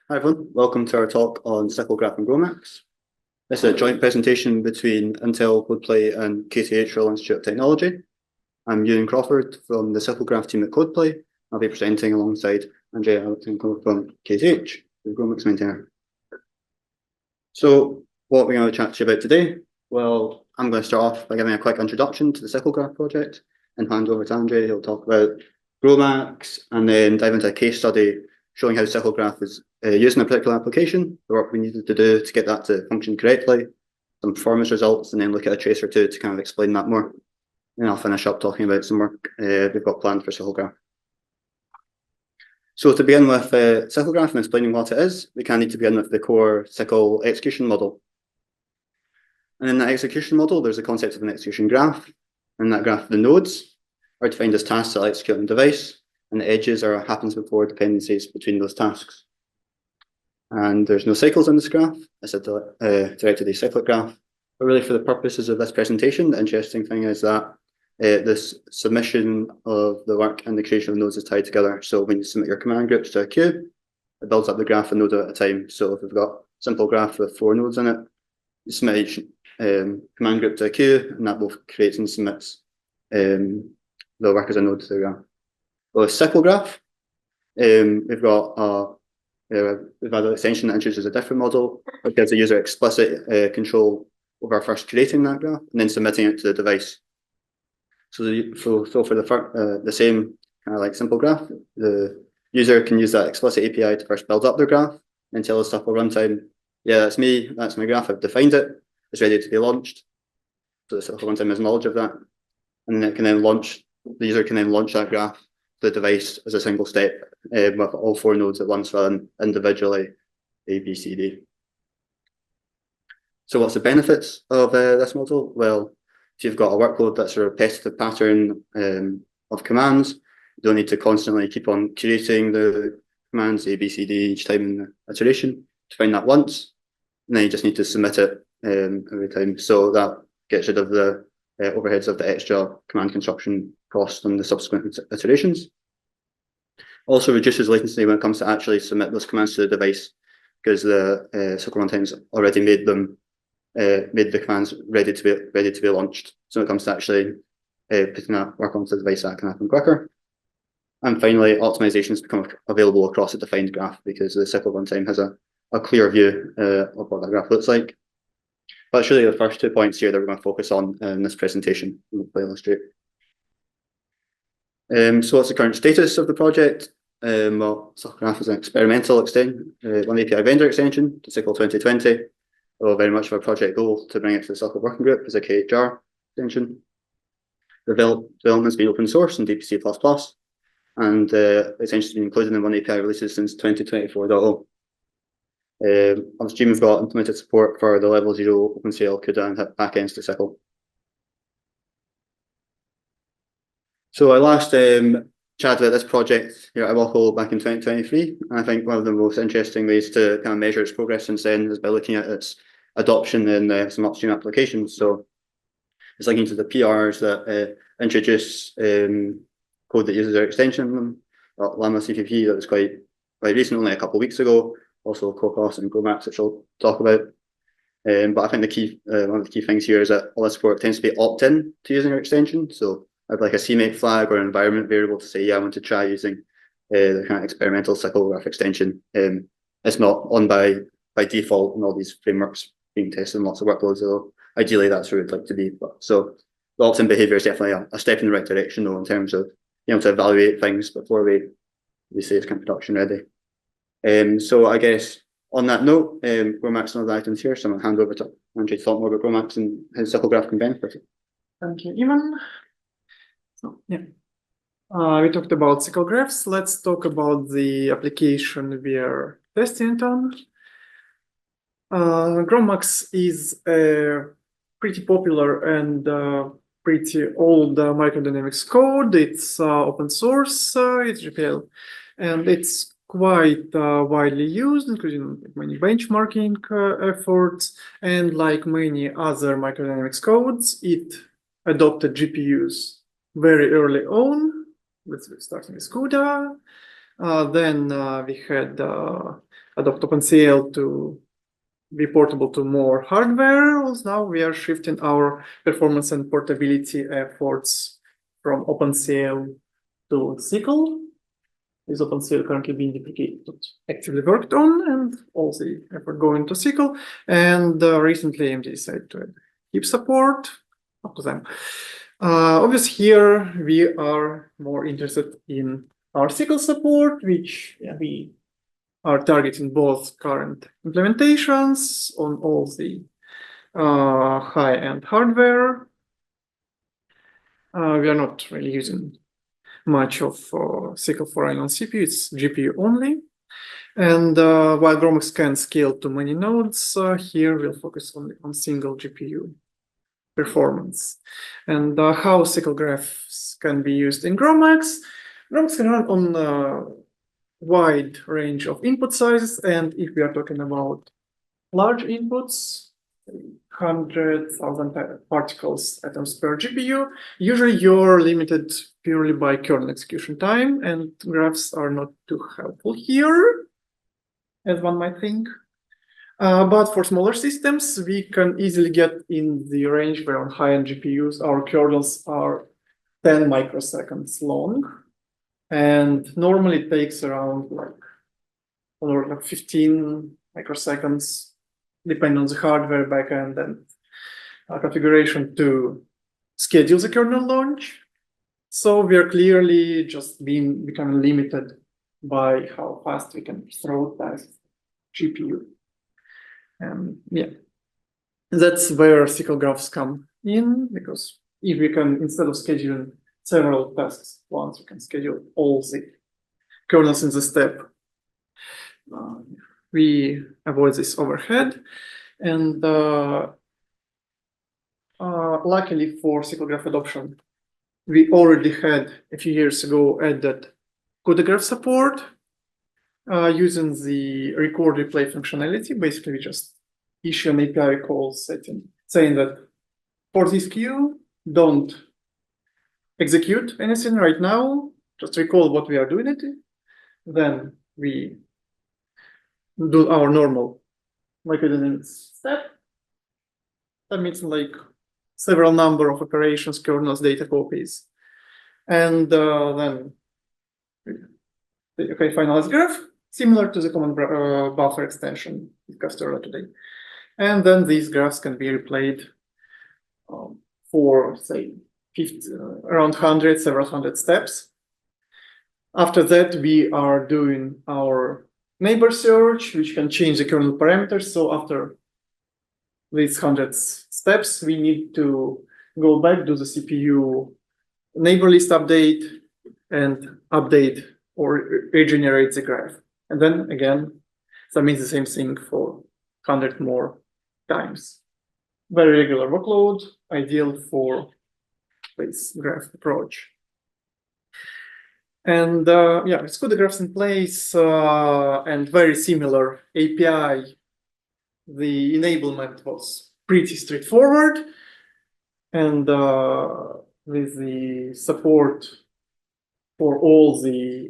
Hi everyone, welcome to our talk on SYCL-Graph and GROMACS. This is a joint presentation between Intel, CodePlay and KTH Royal Institute of Technology. I'm Ewan Crawford from the SYCL-Graph team at CodePlay. I'll be presenting alongside Andrea Alexenko from KTH, the GROMACS maintainer. So what we're going to chat to you about today? Well, I'm going to start off by giving a quick introduction to the SYCL-Graph project and hand over to Andrea. He'll talk about GROMACS and then dive into a case study showing how SYCL-Graph is used in a particular application, the work we needed to do to get that to function correctly, some performance results, and then look at a trace or two to kind of explain that more. And I'll finish up talking about some work we've got planned for SYCL-Graph. So to begin with SYCL-Graph and explaining what it is, we kind of need to begin with the core SYCL execution model. And in that execution model, there's the concept of an execution graph. And that graph, the nodes are defined as tasks that will execute on the device, and the edges are happens before dependencies between those tasks. And there's no cycles in this graph. It's a directed acyclic graph. But really, for the purposes of this presentation, the interesting thing is that this submission of the work and the creation of nodes is tied together. So when you submit your command groups to a queue, it builds up the graph a node at a time. So if we've got a simple graph with 4 nodes in it, you submit each command group to a queue, and that both creates and submits the work as a node to the graph. Well, SYCL-Graph, we've got we've had an extension that introduces a different model, which gives the user explicit control over first creating that graph and then submitting it to the device. So for the same kind of like simple graph, the user can use that explicit API to first build up their graph and tell the SYCL runtime, yeah, that's me, that's my graph, I've defined it, it's ready to be launched. So the SYCL runtime has knowledge of that, and then it can then launch. The user can then launch that graph to the device as a single step with all 4 nodes at once rather than individually A, B, C, D. So what's the benefits of this model? Well, if you've got a workload that's a repetitive pattern of commands, you don't need to constantly keep on creating the commands A, B, C, D each time in the iteration. Define that once, and then you just need to submit it every time. So that gets rid of the overheads of the extra command construction cost on the subsequent iterations. Also reduces latency when it comes to actually submit those commands to the device, because the SYCL runtime's already made the commands ready to be launched. So when it comes to actually putting that work onto the device, that can happen quicker. And finally, optimizations become available across a defined graph because the SYCL runtime has a clear view of what that graph looks like. But it's really the first 2 points here that we're going to focus on in this presentation. We'll illustrate. So what's the current status of the project? Well, SYCL-Graph is an experimental one API vendor extension to SYCL 2020. Well, very much of our project goal to bring it to the SYCL working group as a KHR extension. Development's been open source in DPC++, and the extension's been included in one API releases since 2024.0. Upstream, we've got implemented support for the level 0 OpenCL, CUDA, and backends to SYCL. So I last chatted about this project here at IWOCL back in 2023, and I think one of the most interesting ways to kind of measure its progress since then is by looking at its adoption in some upstream applications. So it's linking to the PRs that introduce code that uses our extension, Llama CPP, that was quite recent, only a couple of weeks ago. Also COCOS and GROMACS, which I'll talk about. But I think one of the key things here is that all this work tends to be opt-in to using our extension. So I'd like a CMake flag or an environment variable to say, yeah, I want to try using the kind of experimental SYCL-Graph extension. It's not on by default in all these frameworks being tested in lots of workloads, though ideally that's where we'd like to be. So the opt-in behavior is definitely a step in the right direction, though, in terms of being able to evaluate things before we say it's kind of production ready. So I guess on that note, GROMACS and other items here, so I'm going to hand over to Andrea to talk more about GROMACS and how SYCL-Graph can benefit it. Thank you, Ivan. So, yeah, we talked about SYCL-Graphs. Let's talk about the application we are testing it on. GROMACS is a pretty popular and pretty old microdynamics code. It's open source, it's GPL, and it's quite widely used, including many benchmarking efforts. And like many other microdynamics codes, it adopted GPUs very early on. Let's start with CUDA. Then we had adopt OpenCL to be portable to more hardware. Now we are shifting our performance and portability efforts from OpenCL to SYCL. Is OpenCL currently being deprecated, actively worked on, and all the effort going to SYCL. And recently AMD decided to add heap support. Up to them. Obviously, here we are more interested in our SYCL support, which we are targeting both current implementations on all the high-end hardware. We are not really using much of SYCL for running on CPU, it's GPU only. And while GROMACS can scale to many nodes, here we'll focus only on single GPU performance. And how SYCL-Graphs can be used in GROMACS. GROMACS can run on a wide range of input sizes, and if we are talking about large inputs, 100,000 particles atoms per GPU, usually you're limited purely by kernel execution time, and graphs are not too helpful here, as one might think. But for smaller systems, we can easily get in the range where on high-end GPUs, our kernels are 10 microseconds long. And normally it takes around like 15 microseconds, depending on the hardware backend and configuration to schedule the kernel launch. So we are clearly just becoming limited by how fast we can throw tasks GPU. And yeah, that's where SYCL-Graphs come in, because if we can, instead of scheduling several tasks at once, we can schedule all the kernels in the step. We avoid this overhead. And luckily for SYCL-Graph adoption, we already had a few years ago added CUDA-Graph support using the record replay functionality. Basically, we just issue an API call saying that for this queue, don't execute anything right now, just recall what we are doing it. Then we do our normal microdynamics step. That means like several number of operations, kernels, data copies. And then finalize graph, similar to the common buffer extension discussed earlier today. And then these graphs can be replayed for, say, around 100, several hundred steps. After that, we are doing our neighbor search, which can change the kernel parameters. So after these 100 steps, we need to go back, do the CPU neighbor list update, and update or regenerate the graph. And then again, submit the same thing for 100 more times. Very regular workload, ideal for this graph approach. And yeah, it's good, the graphs in place and very similar API. The enablement was pretty straightforward. And with the support for all the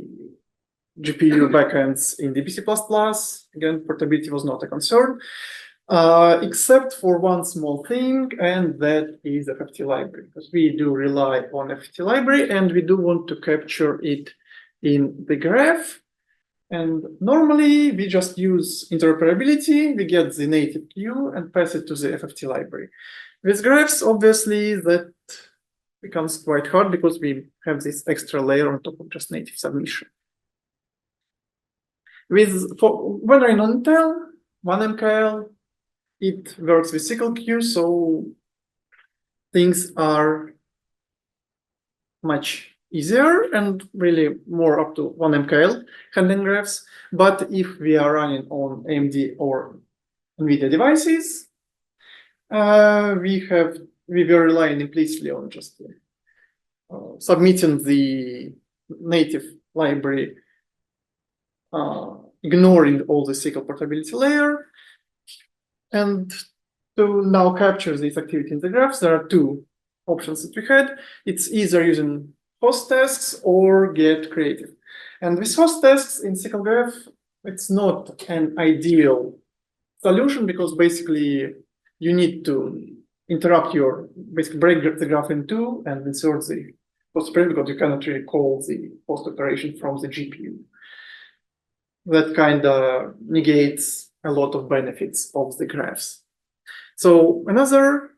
GPU backends in DBC++, again, portability was not a concern, except for one small thing, and that is the FFT library, because we do rely on FFT library and we do want to capture it in the graph. And normally we just use interoperability, we get the native queue and pass it to the FFT library. With graphs, obviously, that becomes quite hard because we have this extra layer on top of just native submission. When running on Intel, 1MKL, it works with SYCL queue, so things are much easier and really more up to 1MKL handling graphs. But if we are running on AMD or NVIDIA devices, we were relying implicitly on just submitting the native library, ignoring all the SYCL portability layer. And to now capture this activity in the graphs, there are two options that we had. It's either using host tasks or get creative. And with host tasks in SYCL-Graph, it's not an ideal solution because basically you need to basically break the graph in two and insert the post operation because you cannot really call the post operation from the GPU. That kind of negates a lot of benefits of the graphs. So another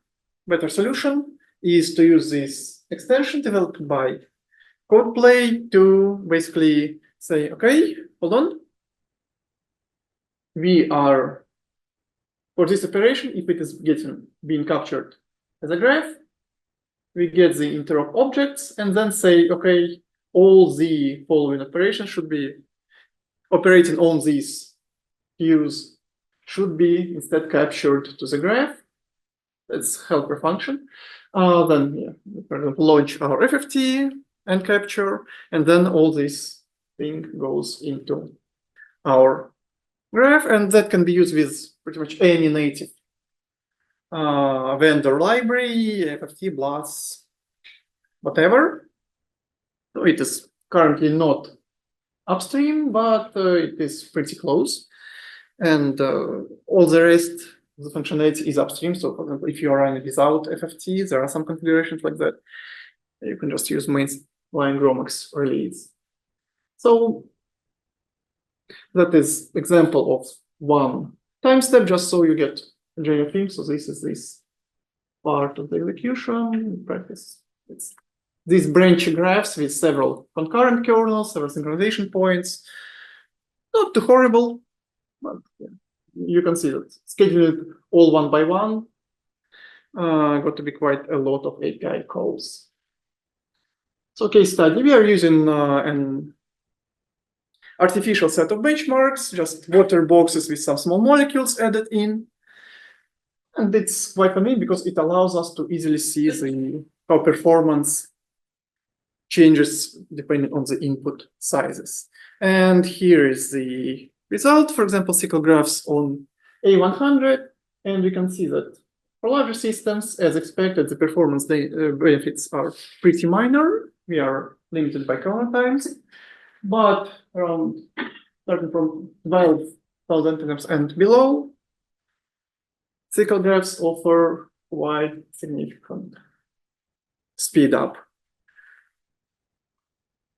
better solution is to use this extension developed by CodePlay to basically say, okay, hold on. We are, for this operation, if it is being captured as a graph, we get the interop objects and then say, okay, all the following operations should be operating on these queues should be instead captured to the graph. That's helper function. Then, for example, launch our FFT and capture, and then all this thing goes into our graph, and that can be used with pretty much any native vendor library, FFT, BLAS, whatever. So it is currently not upstream, but it is pretty close. And all the rest of the functionality is upstream. So for example, if you are running without FFT, there are some configurations like that. You can just use mainline GROMACS release. So that is example of one time step, just so you get a general theme. So this is this part of the execution. In practice, it's these branch graphs with several concurrent kernels, several synchronization points. Not too horrible, but yeah, you can see that scheduled all one by one got to be quite a lot of API calls. So case study, we are using an artificial set of benchmarks, just water boxes with some small molecules added in. And it's quite convenient because it allows us to easily see how performance changes depending on the input sizes. And here is the result, for example, SYCL graphs on A100. And we can see that for larger systems, as expected, the performance benefits are pretty minor. We are limited by kernel times. But around starting from 12,000 TOPS and below, SYCL graphs offer quite significant speed up.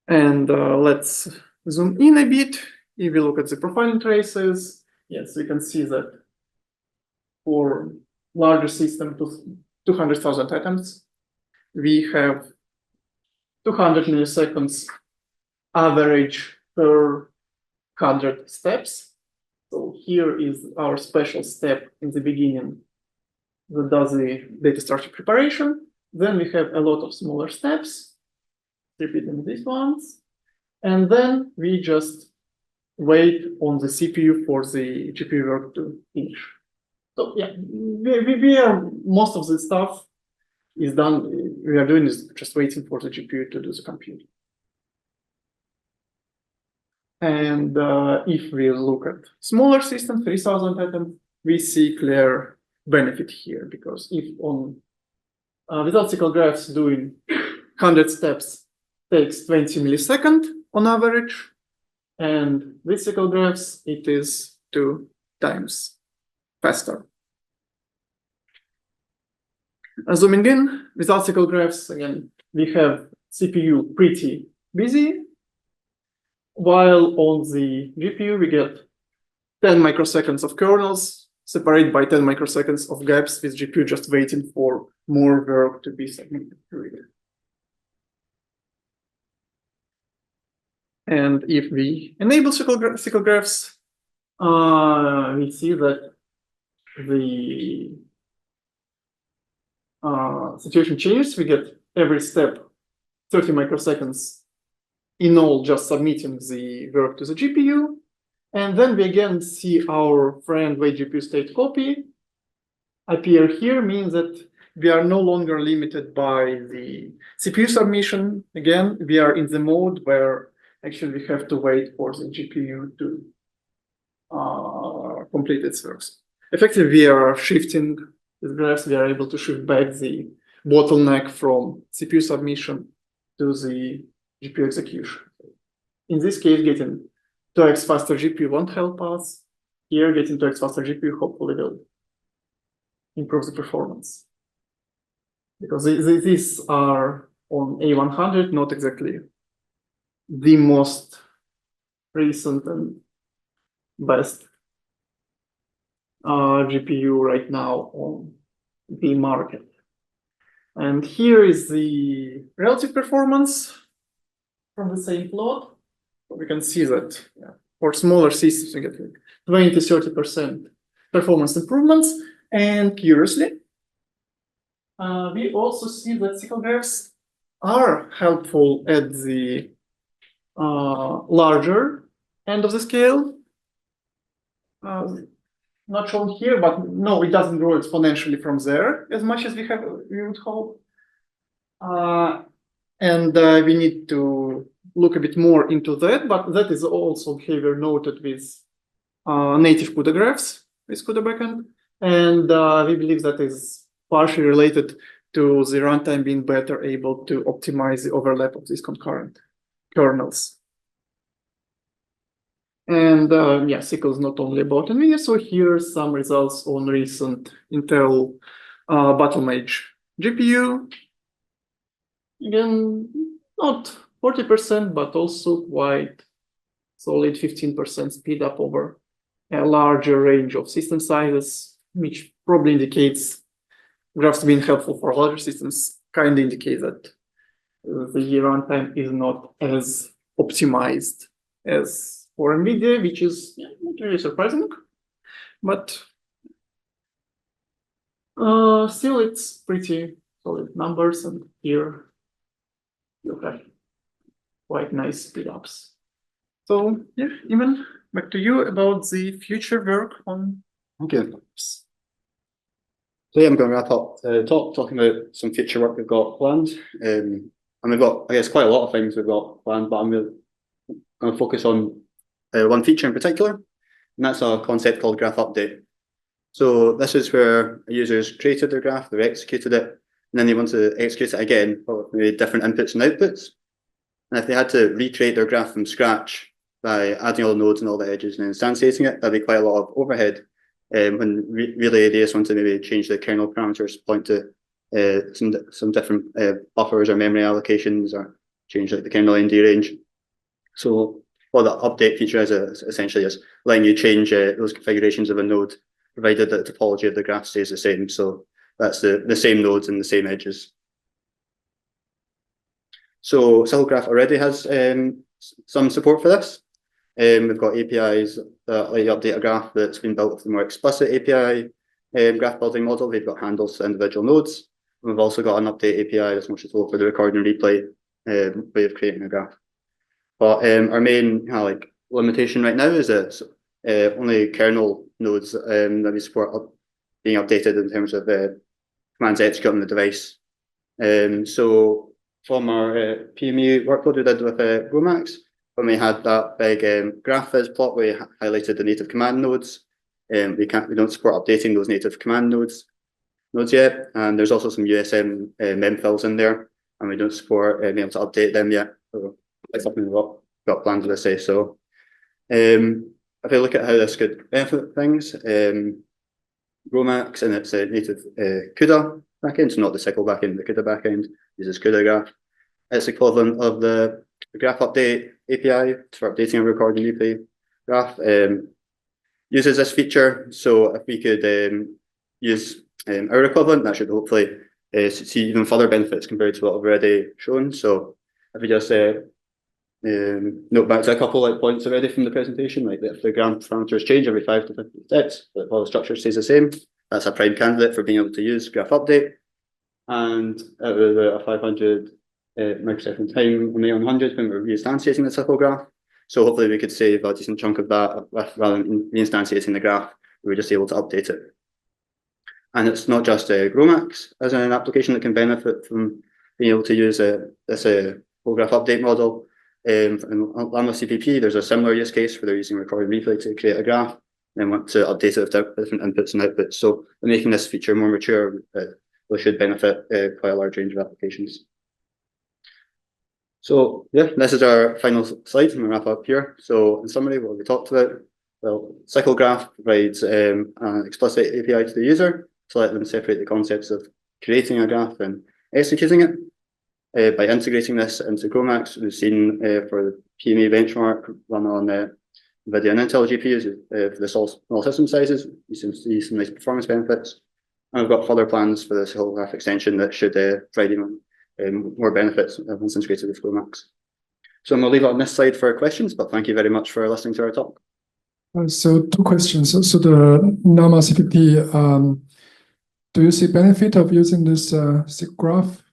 And let's zoom in a bit. If we look at the profiling traces, yes, we can see that for larger system to 200,000 items, we have 200 milliseconds average per 100 steps. So here is our special step in the beginning that does the data structure preparation. Then we have a lot of smaller steps, repeating these ones. And then we just wait on the CPU for the GPU work to finish. So yeah, we are, most of the stuff is done. We are doing is just waiting for the GPU to do the computing. And if we look at smaller systems, 3,000 items, we see clear benefit here, because if on without SYCL graphs doing 100 steps takes 20 milliseconds on average, and with SYCL graphs it is 2 times faster. Zooming in, without SYCL graphs, again, we have CPU pretty busy, while on the GPU we get 10 microseconds of kernels separated by 10 microseconds of gaps, with GPU just waiting for more work to be submitted to it. And if we enable SYCL graphs, we see that the situation changes. We get every step 30 microseconds in all, just submitting the work to the GPU. And then we again see our friend wait GPU state copy appear here, means that we are no longer limited by the CPU submission. Again, we are in the mode where actually we have to wait for the GPU to complete its work. Effectively, we are shifting the graphs. We are able to shift back the bottleneck from CPU submission to the GPU execution. In this case, getting 2x faster GPU won't help us. Here, getting 2x faster GPU hopefully will improve the performance. Because these are on A100, not exactly the most recent and best GPU right now on the market. And here is the relative performance from the same plot. We can see that for smaller systems, you get like 20 to 30% performance improvements. And curiously, we also see that SYCL graphs are helpful at the larger end of the scale. Not shown here, but no, it doesn't grow exponentially from there as much as we would hope. And we need to look a bit more into that, but that is also behavior noted with native CUDA graphs with CUDA backend. And we believe that is partially related to the runtime being better able to optimize the overlap of these concurrent kernels. And SYCL is not only about NVIDIA, so here's some results on recent Intel Battlemage GPU. Again, not 40%, but also quite solid 15% speed up over a larger range of system sizes, which probably indicates graphs being helpful for larger systems, kind of indicate that the runtime is not as optimized as for NVIDIA, which is not really surprising, but still it's pretty solid numbers, and here you have quite nice speed ups. So yeah, Ivan, back to you about the future work on. Okay. So yeah, I'm going to wrap up the talk talking about some future work we've got planned. And we've got, I guess, quite a lot of things we've got planned, but I'm going to focus on one feature in particular, and that's a concept called graph update. So this is where a user's created their graph, they've executed it, and then they want to execute it again with different inputs and outputs. And if they had to recreate their graph from scratch by adding all the nodes and all the edges and instantiating it, that'd be quite a lot of overhead. When really they just want to maybe change the kernel parameters, point to some different buffers or memory allocations, or change like the kernel ND range. So what the update feature is essentially is letting you change those configurations of a node, provided that the topology of the graph stays the same. So that's the same nodes and the same edges. So SYCL-Graph already has some support for this. We've got APIs that let you update a graph that's been built with a more explicit API graph building model. They've got handles to individual nodes. And we've also got an update API that's more suitable for the record and replay way of creating a graph. But our main limitation right now is that only kernel nodes that we support being updated in terms of commands execute on the device. So from our PMU workload we did with GROMACS, when we had that big graph viz plot where we highlighted the native command nodes, we don't support updating those native command nodes yet. And there's also some USM memfills in there, and we don't support being able to update them yet. So that's something we've got planned to say. So if you look at how this could benefit things, GROMACS and its native CUDA backend, so not the SYCL backend, the CUDA backend uses CUDA graph. It's equivalent of the graph update API for updating a record and replay graph. Uses this feature, so if we could use our equivalent, that should hopefully see even further benefits compared to what I've already shown. So if we just note back to a couple points already from the presentation, like if the graph parameters change every 5 to 50 steps, but while the structure stays the same, that's a prime candidate for being able to use graph update. And out of a 500 microsecond time on the 100 when we're reinstantiating the SYCL graph. So hopefully we could save a decent chunk of that rather than reinstantiating the graph. We were just able to update it. And it's not just GROMACS as an application that can benefit from being able to use this whole graph update model. In Lambda CPP, there's a similar use case where they're using record and replay to create a graph and want to update it with different inputs and outputs. So by making this feature more mature, we should benefit quite a large range of applications. So yeah, this is our final slide. I'm going to wrap up here. So in summary, what we talked about, well, SYCL-Graph provides an explicit API to the user to let them separate the concepts of creating a graph and executing it. By integrating this into GROMACS, we've seen for the PME benchmark run on NVIDIA and Intel GPUs for the small system sizes, you can see some nice performance benefits. And we've got further plans for the SYCL-Graph extension that should provide even more benefits once integrated with GROMACS. So I'm going to leave it on this slide for questions, but thank you very much for listening to our talk. So 2 questions. So the NAMA CPP, do you see benefit of using this SYCL-Graph?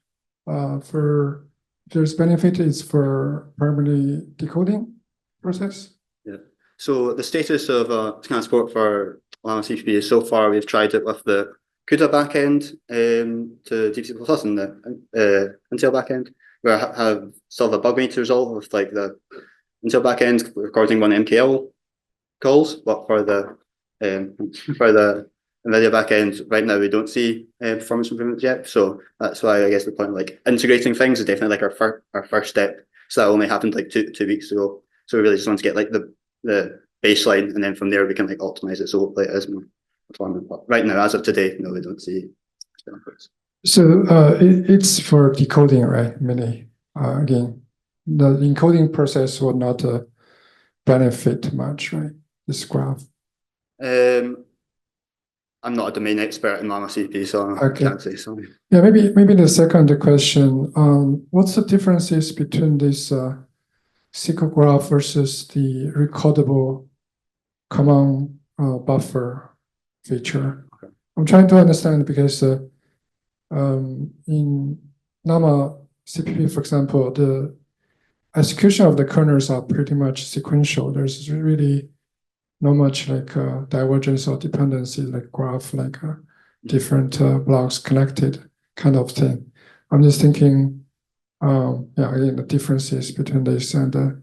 For there's benefit is for primarily decoding process? Yeah. So the status of kind of support for Llama CPP is so far we've tried it with the CUDA backend to DeepC++ and the Intel backend. We still have a bug we need to resolve with like the Intel backend recording 1 MKL calls, but for the NVIDIA backend right now we don't see performance improvements yet. So that's why I guess the point of like integrating things is definitely like our first step. So that only happened like two weeks ago. So we really just want to get like the baseline, and then from there we can like optimize it so hopefully it is more performant. But right now, as of today, no, we don't see benefits. So it's for decoding, right? Mainly, again, the encoding process will not benefit much, right? This graph. I'm not a domain expert in Llama CP, so I can't say so. Yeah, maybe the second question. What's the differences between this SYCL-Graph versus the recordable command buffer feature? Okay. I'm trying to understand because in NAMA CPP, for example, the execution of the kernels are pretty much sequential. There's really not much like divergence or dependency, like graph, like different blocks connected kind of thing. I'm just thinking, again, the differences between this and the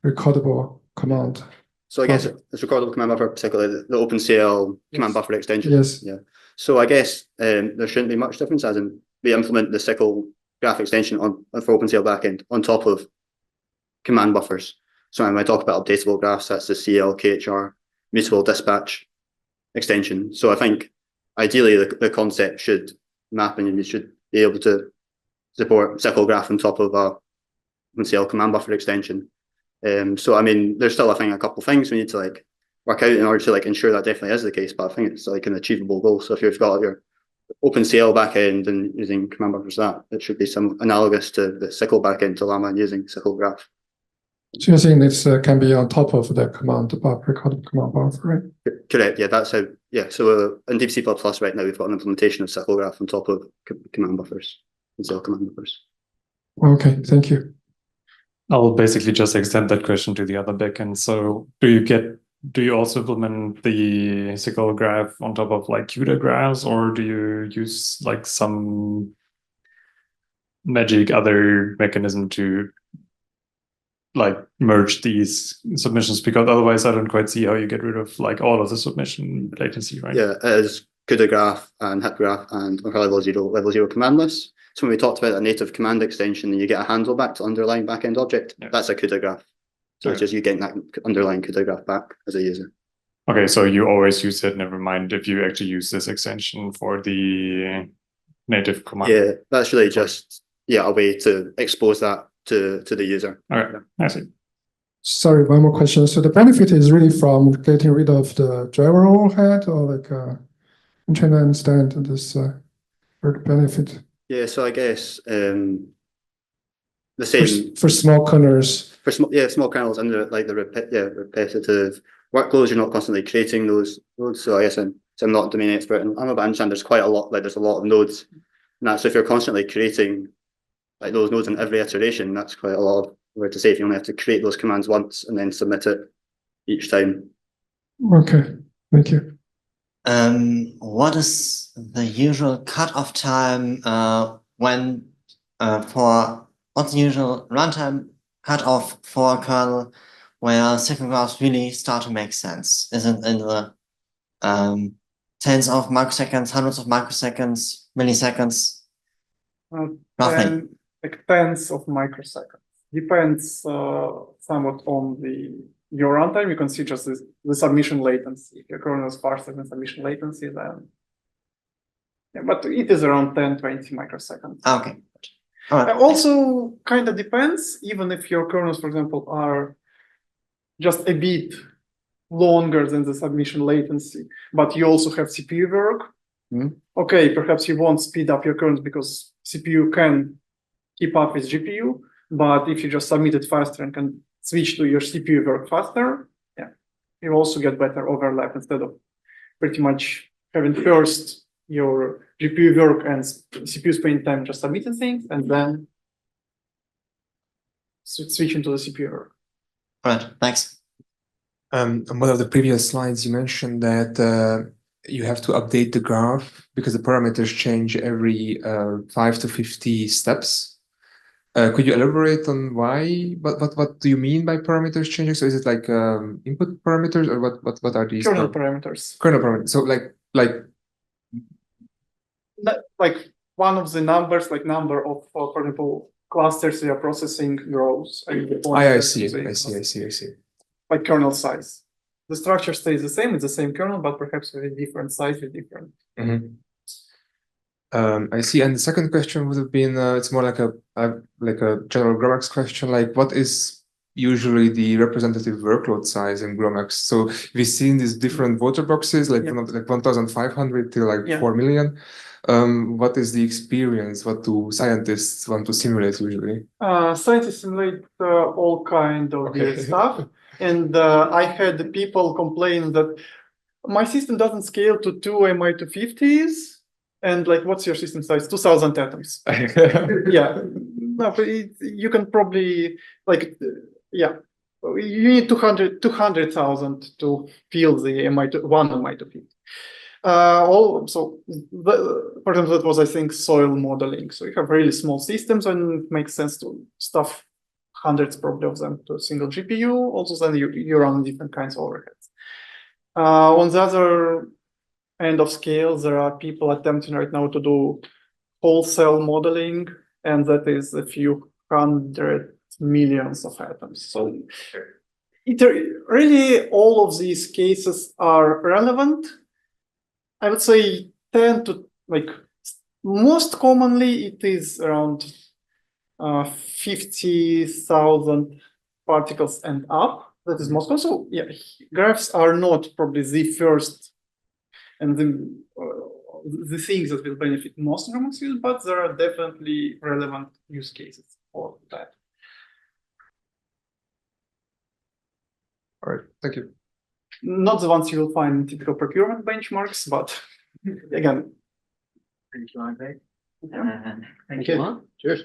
recordable command. So I guess it's recordable command buffer, particularly the OpenCL command buffer extension. Yes. Yeah. So I guess there shouldn't be much difference, as in we implement the SYCL-Graph extension for OpenCL backend on top of command buffers. So when I talk about updatable graphs, that's the CL-KHR mutable dispatch extension. So I think ideally the concept should map, and you should be able to support SYCL-Graph on top of a OpenCL command buffer extension. So I mean, there's still, I think, a couple of things we need to like work out in order to like ensure that definitely is the case. But I think it's like an achievable goal. So if you've got your OpenCL backend and using command buffers, that it should be some analogous to the SYCL backend to Llama and using SYCL-Graph. So you're saying this can be on top of the command buffer, recordable command buffer, right? Correct. Yeah, that's how. Yeah. So in DeepC++ right now we've got an implementation of SYCL-Graph on top of command buffers, OpenCL command buffers. Okay, thank you. I'll basically just extend that question to the other backend. So do you also implement the SYCL-Graph on top of like CUDA graphs, or do you use like some magic other mechanism to like merge these submissions? Because otherwise I don't quite see how you get rid of like all of the submission latency, right? Yeah, it is CUDA graph and HIP graph and level zero command lists. So when we talked about a native command extension and you get a handle back to underlying backend object, that's a CUDA graph. So it's just you getting that underlying CUDA graph back as a user. Okay, so you always use it, never mind if you actually use this extension for the native command. Yeah, that's really just a way to expose that to the user. Okay, I see. Sorry, one more question. So the benefit is really from getting rid of the driver overhead, or like I'm trying to understand this benefit. Yeah, so I guess the same for small kernels. For small kernels and the repetitive workloads, you're not constantly creating those nodes. So I guess I'm not a domain expert, and I understand there's quite a lot. Like there's a lot of nodes, and that's so if you're constantly creating like those nodes in every iteration, that's quite a lot of work to say. If you only have to create those commands once and then submit it each time. Okay, thank you. What is the usual cutoff time what's the usual runtime cutoff for a kernel where SYCL-Graphs really start to make sense? Is it in the tens of microseconds, hundreds of microseconds, milliseconds? Roughly. Like tens of microseconds. depends somewhat on your runtime. You can see just the submission latency. If your kernel is faster than submission latency, then yeah, but it is around 10-20 microseconds. Okay. All right. Also, kind of depends, even if your kernels, for example, are just a bit longer than the submission latency, but you also have CPU work. Okay, perhaps you won't speed up your kernels because CPU can keep up with GPU, but if you just submit it faster and can switch to your CPU work faster, yeah, you also get better overlap instead of pretty much having first your GPU work and CPU spending time just submitting things and then switching to the CPU work. All right, thanks. On one of the previous slides, you mentioned that you have to update the graph because the parameters change every 5 to 50 steps. Could you elaborate on why? What do you mean by parameters changing? So is it like input parameters, or what are these? Kernel parameters. Kernel parameters. So like one of the numbers, like number of, for example, clusters you are processing grows. I see. Like kernel size. The structure stays the same, it's the same kernel, but perhaps with a different size, with different. I see. And the second question would have been, it's more like a general GROMACS question, like what is usually the representative workload size in GROMACS? So we've seen these different voter boxes, like, like 1,500 to like 4 million. What is the experience? What do scientists want to simulate usually? Scientists simulate all kind of weird stuff. And I had people complain that my system doesn't scale to 2 MI250s. And like, what's your system size? 2,000 atoms. Yeah. No, but you can probably like, yeah. You need 200,000 to fill the one MI250. For example, that was, I think, soil modeling. So you have really small systems and it makes sense to stuff hundreds probably of them to a single GPU. Also, then you run different kinds of overheads. On the other end of scale, there are people attempting right now to do whole cell modeling, and that is a few hundred millions of atoms. So really all of these cases are relevant. I would say 10 to like most commonly it is around 50,000 particles and up. That is most common. So yeah, graphs are not probably the first and the things that will benefit most GROMACS use, but there are definitely relevant use cases for that. All right, thank you. Not the ones you will find in typical procurement benchmarks, but again. Thank you, Andre. Thank you. Cheers.